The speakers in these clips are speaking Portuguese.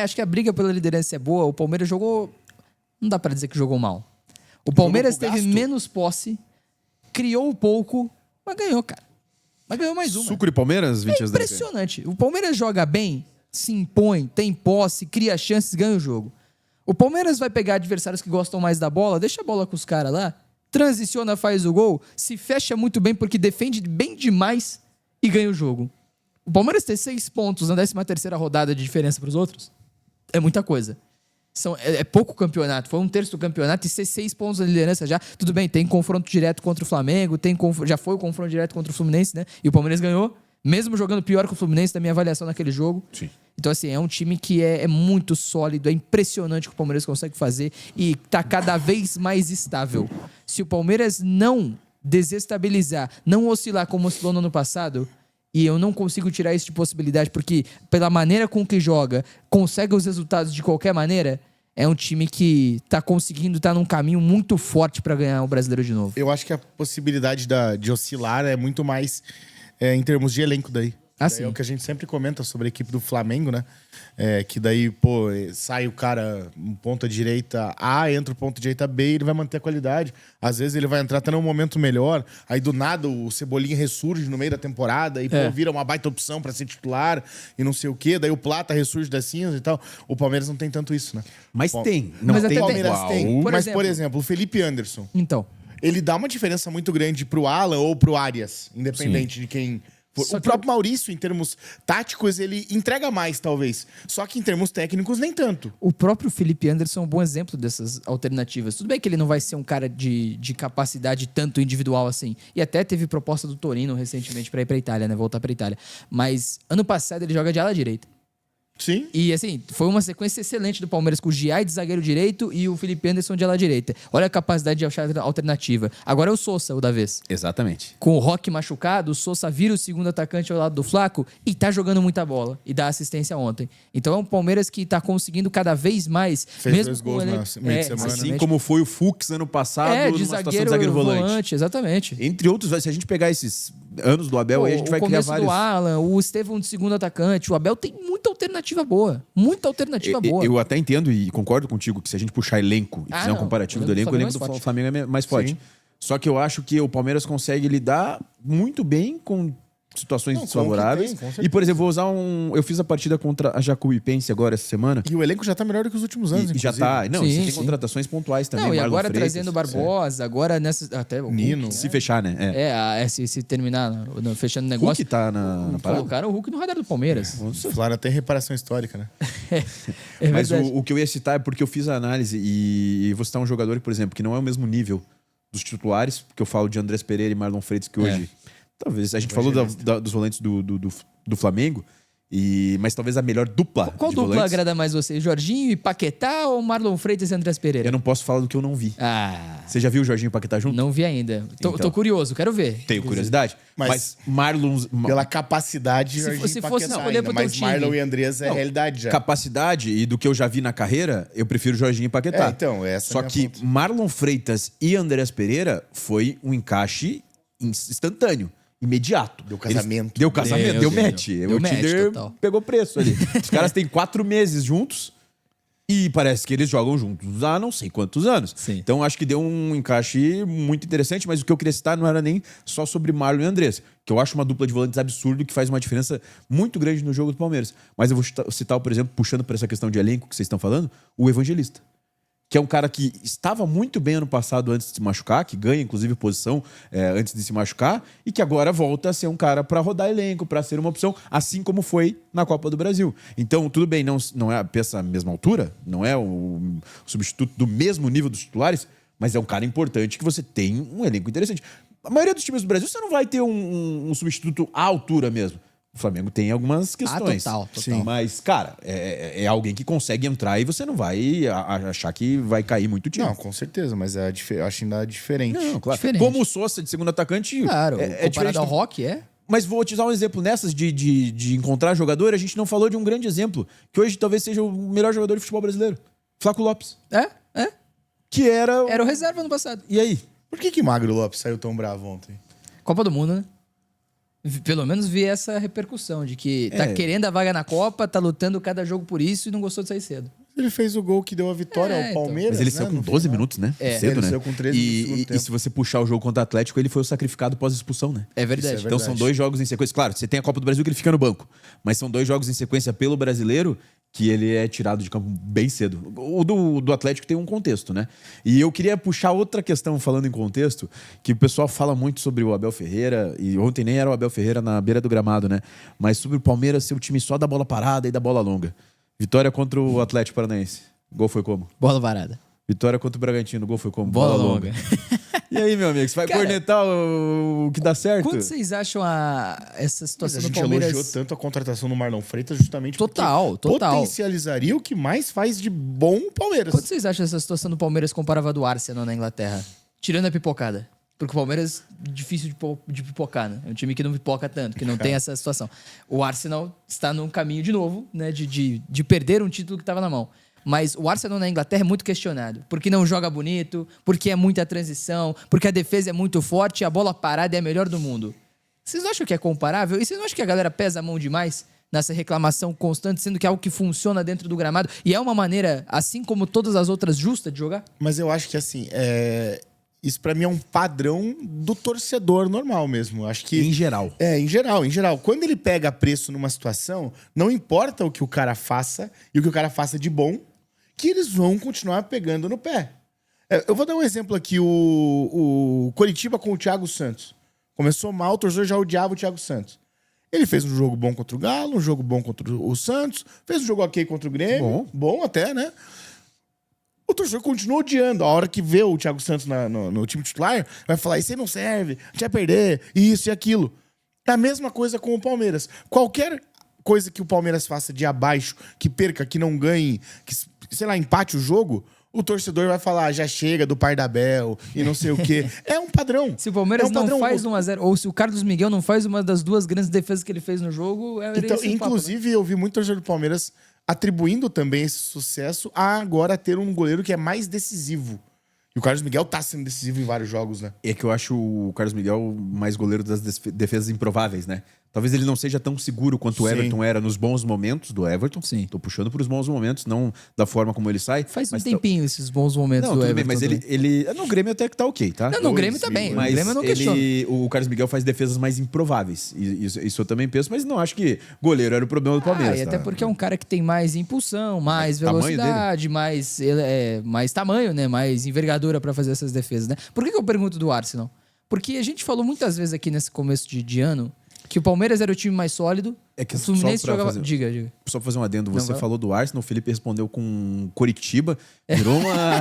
Acho que a briga pela liderança é boa. O Palmeiras jogou... Não dá pra dizer que jogou mal. O Palmeiras teve menos posse, criou pouco, mas ganhou, cara. Mas ganhou mais uma. Sucre Palmeiras, 20 anos. Impressionante. O Palmeiras joga bem, se impõe, tem posse, cria chances, ganha o jogo. O Palmeiras vai pegar adversários que gostam mais da bola, deixa a bola com os caras lá, transiciona, faz o gol, se fecha muito bem porque defende bem demais e ganha o jogo. O Palmeiras ter 6 pontos na 13ª rodada de diferença para os outros é muita coisa. É pouco campeonato, foi 1/3 do campeonato e ser 6 pontos na liderança já. Tudo bem, tem confronto direto contra o Flamengo, já foi o confronto direto contra o Fluminense, né? E o Palmeiras ganhou, mesmo jogando pior que o Fluminense, na minha avaliação naquele jogo. Sim. Então, assim, é um time que é muito sólido, é impressionante o que o Palmeiras consegue fazer e tá cada vez mais estável. Se o Palmeiras não desestabilizar, não oscilar como oscilou no ano passado, e eu não consigo tirar isso de possibilidade, porque pela maneira com que joga, consegue os resultados de qualquer maneira, é um time que tá conseguindo estar num caminho muito forte para ganhar o Brasileiro de novo. Eu acho que a possibilidade de oscilar é muito mais em termos de elenco daí. É o que a gente sempre comenta sobre a equipe do Flamengo, né? Que daí, pô, sai o cara, um ponta direita A, entra o ponta direita B e ele vai manter a qualidade. Às vezes ele vai entrar até num momento melhor, aí do nada o Cebolinha ressurge no meio da temporada e pô, vira uma baita opção pra ser titular e não sei o quê. Daí o Plata ressurge das cinzas e tal. O Palmeiras não tem tanto isso, né? Mas tem. Não mas tem O Palmeiras igual. tem. Mas, por exemplo, o Felipe Anderson, Então, ele dá uma diferença muito grande pro Alan ou pro Arias, independente de quem... O próprio Maurício, em termos táticos, ele entrega mais, talvez. Só que em termos técnicos, nem tanto. o próprio Felipe Anderson é um bom exemplo dessas alternativas. Tudo bem que ele não vai ser um cara de capacidade tanto individual assim. E até teve proposta do Torino recentemente pra ir pra Itália, né? Voltar pra Itália. Mas ano passado ele joga de ala direita. Sim. E assim, foi uma sequência excelente do Palmeiras com o Giai de zagueiro direito e o Felipe Anderson de ala direita. Olha a capacidade de achar alternativa. Agora é o Sousa, o da vez. Exatamente. Com o Roque machucado, o Sousa vira o segundo atacante ao lado do Flaco e tá jogando muita bola. E dá assistência ontem. Então é um Palmeiras que tá conseguindo cada vez mais... Fez mesmo 2 gols com no meio de semana. Assim como foi o Fux ano passado, de numa situação zagueiro, de zagueiro volante. exatamente. Entre outros, se a gente pegar esses anos do Abel, aí a gente vai criar vários... O começo do Alan, o Estevão de segundo atacante, o Abel tem muita alternativa boa. Muita alternativa boa. Eu até entendo e concordo contigo que se a gente puxar elenco e fizer um comparativo do elenco, o elenco do Flamengo é mais forte. Sim. Só que eu acho que o Palmeiras consegue lidar muito bem com situações desfavoráveis. E, por exemplo, vou usar eu fiz a partida contra a Jacuipense agora essa semana. E o elenco já tá melhor do que os últimos anos, E já tá. Não, Sim, você tem sim. contratações pontuais também. Não, e Marlon agora Freitas, trazendo o Barbosa, agora nessa... Até o Nino. Hulk, Se fechar, né? se terminar, fechando o negócio... Hulk tá na parada. Colocaram o Hulk no radar do Palmeiras. O Flávio tem reparação histórica, né? Mas verdade. o que eu ia citar é porque eu fiz a análise e vou citar um jogador, por exemplo, que não é o mesmo nível dos titulares, porque eu falo de Andrés Pereira e Marlon Freitas, que hoje... Talvez, a gente falou dos volantes do Flamengo, mas talvez a melhor dupla Qual de dupla volantes. agrada mais você? Jorginho e Paquetá ou Marlon Freitas e Andrés Pereira? Eu não posso falar do que eu não vi. Você já viu o Jorginho e o Paquetá junto? Não vi ainda. Então. Tô curioso, quero ver. Tenho curiosidade. Mas Marlon... Pela capacidade de Se fosse escolher pro teu mas time. Marlon e Andrés é realidade já. Capacidade e do que eu já vi na carreira, eu prefiro Jorginho e Paquetá. Então, essa Só é a minha que ponta. Marlon Freitas e Andrés Pereira foi um encaixe instantâneo. Imediato. Deu casamento. Deu casamento, deu match. Deu O match, Tinder total. pegou preço ali. Os caras têm 4 meses juntos e parece que eles jogam juntos há não sei quantos anos. Sim. Então acho que deu um encaixe muito interessante, mas o que eu queria citar não era nem só sobre Marlon e Andrés, que eu acho uma dupla de volantes absurdo que faz uma diferença muito grande no jogo do Palmeiras. Mas eu vou citar, por exemplo, puxando para essa questão de elenco que vocês estão falando, o Evangelista. Que é um cara que estava muito bem ano passado antes de se machucar, que ganha, inclusive, posição antes de se machucar, e que agora volta a ser um cara para rodar elenco, para ser uma opção, assim como foi na Copa do Brasil. Então, tudo bem, não é a peça à mesma altura, não é o substituto do mesmo nível dos titulares, mas é um cara importante que você tem um elenco interessante. A maioria dos times do Brasil, você não vai ter um substituto à altura mesmo. O Flamengo tem algumas questões. Total. Sim. Mas, cara, é alguém que consegue entrar e você não vai achar que vai cair muito o time. Não, com certeza, mas eu acho ainda diferente. Não, claro. Diferente. Como o Sousa de segundo atacante. Claro, é comparado diferente. ao Rock, Mas vou te usar um exemplo nessas de encontrar jogador. A gente não falou de um grande exemplo, que hoje talvez seja o melhor jogador de futebol brasileiro. Flávio Lopes. Que era... Era o reserva no passado. E aí? Por que Magro Lopes saiu tão bravo ontem? Copa do Mundo, né? Pelo menos vi essa repercussão de que tá querendo a vaga na Copa, tá lutando cada jogo por isso e não gostou de sair cedo. Ele fez o gol que deu a vitória ao então. Palmeiras. Mas ele né, saiu com no 12 final. minutos, né? Cedo, ele né? saiu com 13 no segundo tempo. E se você puxar o jogo contra o Atlético, ele foi o sacrificado pós-expulsão, né? É verdade. Isso é Então são verdade. 2 jogos em sequência. Claro, você tem a Copa do Brasil que ele fica no banco. Mas são 2 jogos em sequência pelo brasileiro que ele é tirado de campo bem cedo. O do Atlético tem um contexto, né? E eu queria puxar outra questão falando em contexto, que o pessoal fala muito sobre o Abel Ferreira, e ontem nem era o Abel Ferreira na beira do gramado, né? Mas sobre o Palmeiras ser o time só da bola parada e da bola longa. Vitória contra o Atlético Paranaense. Gol foi como? Bola varada. Vitória contra o Bragantino. Gol foi como? Bola longa. E aí, meu amigo, você vai Cara, cornetar o que dá certo? Quanto vocês acham essa Mas situação a do gente Palmeiras? elogiou tanto a contratação do Marlon Freitas justamente Total, porque total. potencializaria o que mais faz de bom o Palmeiras. Quanto vocês acham essa situação do Palmeiras comparava a do Arsenal na Inglaterra? Tirando a pipocada. Porque o Palmeiras é difícil de pipocar, né? É um time que não pipoca tanto, que não tem essa situação. O Arsenal está num caminho de novo, né? De perder um título que estava na mão. Mas o Arsenal na Inglaterra é muito questionado. Porque não joga bonito, porque é muita transição, porque a defesa é muito forte e a bola parada é a melhor do mundo. Vocês não acham que é comparável? E vocês não acham que a galera pesa a mão demais nessa reclamação constante, sendo que é algo que funciona dentro do gramado? E é uma maneira, assim como todas as outras, justa de jogar? Mas eu acho que assim, isso pra mim é um padrão do torcedor normal mesmo. Acho que Em geral. em geral. Quando ele pega preço numa situação, não importa o que o cara faça e o que o cara faça de bom, que eles vão continuar pegando no pé. Eu vou dar um exemplo aqui, o Coritiba com o Thiago Santos. Começou mal, o torcedor já odiava o Thiago Santos. Ele fez um jogo bom contra o Galo, um jogo bom contra o Santos, fez um jogo ok contra o Grêmio, bom até, né? O torcedor continua odiando. A hora que vê o Thiago Santos no time titular, vai falar, isso aí não serve, a gente vai perder, isso e aquilo. É a mesma coisa com o Palmeiras. Qualquer coisa que o Palmeiras faça de abaixo, que perca, que não ganhe, que, sei lá, empate o jogo, o torcedor vai falar, já chega do Pardabel e não sei o quê. É um padrão. Se o Palmeiras é um padrão. não faz 1-0, ou se o Carlos Miguel não faz uma das 2 grandes defesas que ele fez no jogo, Então, esse o papo, inclusive, eu vi muito torcedor do Palmeiras atribuindo também esse sucesso a agora ter um goleiro que é mais decisivo. E o Carlos Miguel tá sendo decisivo em vários jogos, né? É que eu acho o Carlos Miguel mais goleiro das defesas improváveis, né? Talvez ele não seja tão seguro quanto o Sim. Everton era nos bons momentos do Everton. Sim. Tô puxando pros bons momentos, não da forma como ele sai. Faz um mas tempinho esses bons momentos Não, do tudo bem, Everton. mas ele... No Grêmio até que tá ok, tá? Não, no Grêmio tá bem. Mas No Grêmio eu não questiono. o Carlos Miguel faz defesas mais improváveis. Isso eu também penso, mas não acho que goleiro era o problema do Palmeiras. E até tá? porque é um cara que tem mais impulsão, mais tamanho velocidade, mais tamanho, né? Mais envergadura pra fazer essas defesas, né? Por que eu pergunto do Arsenal? Porque a gente falou muitas vezes aqui nesse começo de ano que o Palmeiras era o time mais sólido, É que o Fluminense só pra jogava... fazer- Diga. Só pra fazer um adendo, você vai lá. falou do Arsenal, o Felipe respondeu com Coritiba, virou uma...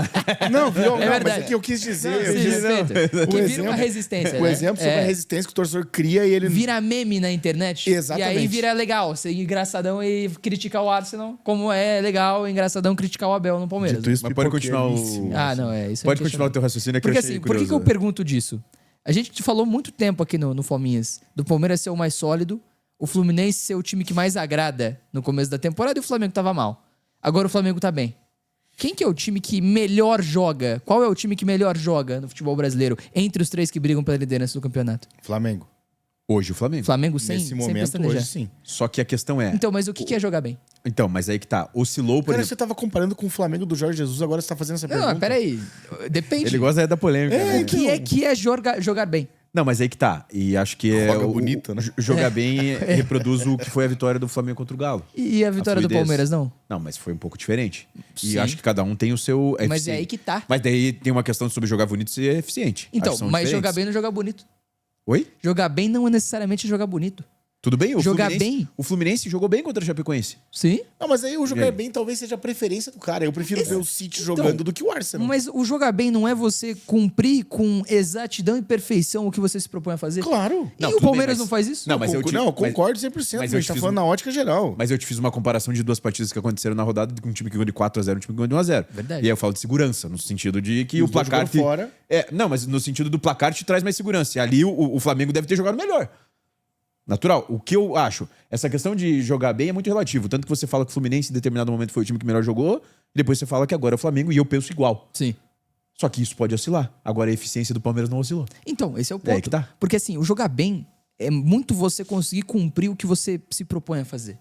Não, virou. É não, verdade. mas é que eu quis dizer. Sim, eu quis dizer, respeito. Que vira uma resistência, O né? exemplo sobre a resistência que o torcedor cria e ele. Vira meme na internet. Exatamente. E aí vira legal ser engraçadão e criticar o Arsenal, como é legal e engraçadão criticar o Abel no Palmeiras. Dito isso, Mas pode continuar o... pipoqueiríssimo. Não, isso Pode é continuar o teu raciocínio, é que Porque eu achei assim, por que curioso. eu pergunto disso? A gente falou muito tempo aqui no Fominhas do Palmeiras ser o mais sólido, o Fluminense ser o time que mais agrada no começo da temporada e o Flamengo tava mal. Agora o Flamengo tá bem. Quem que é o time que melhor joga? Qual é o time que melhor joga no futebol brasileiro entre os 3 que brigam pela liderança do campeonato? Flamengo. Hoje o Flamengo. Flamengo sem Nesse momento, pestanejar. hoje sim. Só que a questão é... Então, mas o que é jogar bem? Então, mas aí que tá. Oscilou, por Cara, exemplo... você tava comparando com o Flamengo do Jorge Jesus, agora você tá fazendo essa Não, pergunta. peraí. Depende. Ele gosta da polêmica. né? O que é jogar bem? Não, mas aí que tá. E acho que Joga bonito, né? Jogar bem reproduz o que foi a vitória do Flamengo contra o Galo. E a vitória do fluidez. Palmeiras, não? Não, mas foi um pouco diferente. Sim. E acho que cada um tem o seu... Mas é eficiente. aí que tá. Mas daí tem uma questão sobre jogar bonito e ser eficiente. Então, Acho que são mas diferentes. jogar bem não é jogar bonito. Oi? Jogar bem não é necessariamente jogar bonito. Tudo bem? Jogar Fluminense, bem? O Fluminense jogou bem contra o Chapecoense. Sim. Não, mas aí o E jogar aí? bem talvez seja a preferência do cara. Eu prefiro ver o City jogando do que o Arsenal. Mas o jogar bem não é você cumprir com exatidão e perfeição o que você se propõe a fazer? Claro. E Não, o tudo bem, Palmeiras mas- não faz isso? Não, mas eu te- Não, eu mas- concordo 100%, mas mas eu a te gente tá fiz falando na ótica geral. Mas eu te fiz uma comparação de 2 partidas que aconteceram na rodada com um time que ganhou de 4-0 e um time que ganhou de 1-0. Verdade. E aí eu falo de segurança, no sentido de que E o os dois placar... jogaram fora. Não, mas no sentido do placar te traz mais segurança. E ali o Flamengo deve ter jogado melhor. Natural. O que eu acho, essa questão de jogar bem é muito relativo. Tanto que você fala que o Fluminense em determinado momento foi o time que melhor jogou, e depois você fala que agora é o Flamengo, e eu penso igual. Sim. Só que isso pode oscilar. Agora a eficiência do Palmeiras não oscilou. Então, esse é o É aí ponto. que tá. Porque assim, o jogar bem é muito você conseguir cumprir o que você se propõe a fazer.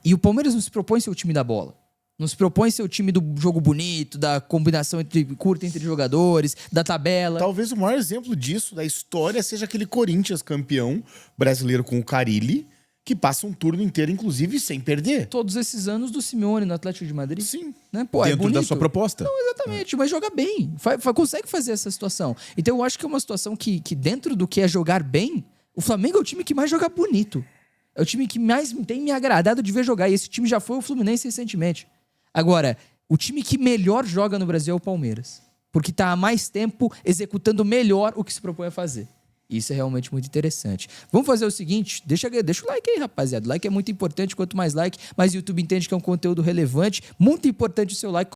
E o Palmeiras não se propõe ser o time da bola. Não se propõe ser o time do jogo bonito, da combinação curta entre jogadores, da tabela. Talvez o maior exemplo disso, da história, seja aquele Corinthians campeão brasileiro com o Carille, que passa um turno inteiro, inclusive, sem perder. Todos esses anos do Simeone no Atlético de Madrid. Sim. Né? Pô, Dentro é bonito. da sua proposta. Não, exatamente, mas joga bem. Consegue fazer essa situação. Então eu acho que é uma situação que dentro do que é jogar bem, o Flamengo é o time que mais joga bonito. É o time que mais tem me agradado de ver jogar. E esse time já foi o Fluminense recentemente. Agora, o time que melhor joga no Brasil é o Palmeiras. Porque está há mais tempo executando melhor o que se propõe a fazer. Isso é realmente muito interessante. Vamos fazer o seguinte, deixa o like aí, rapaziada. O like é muito importante, quanto mais like, mais o YouTube entende que é um conteúdo relevante. Muito importante o seu like.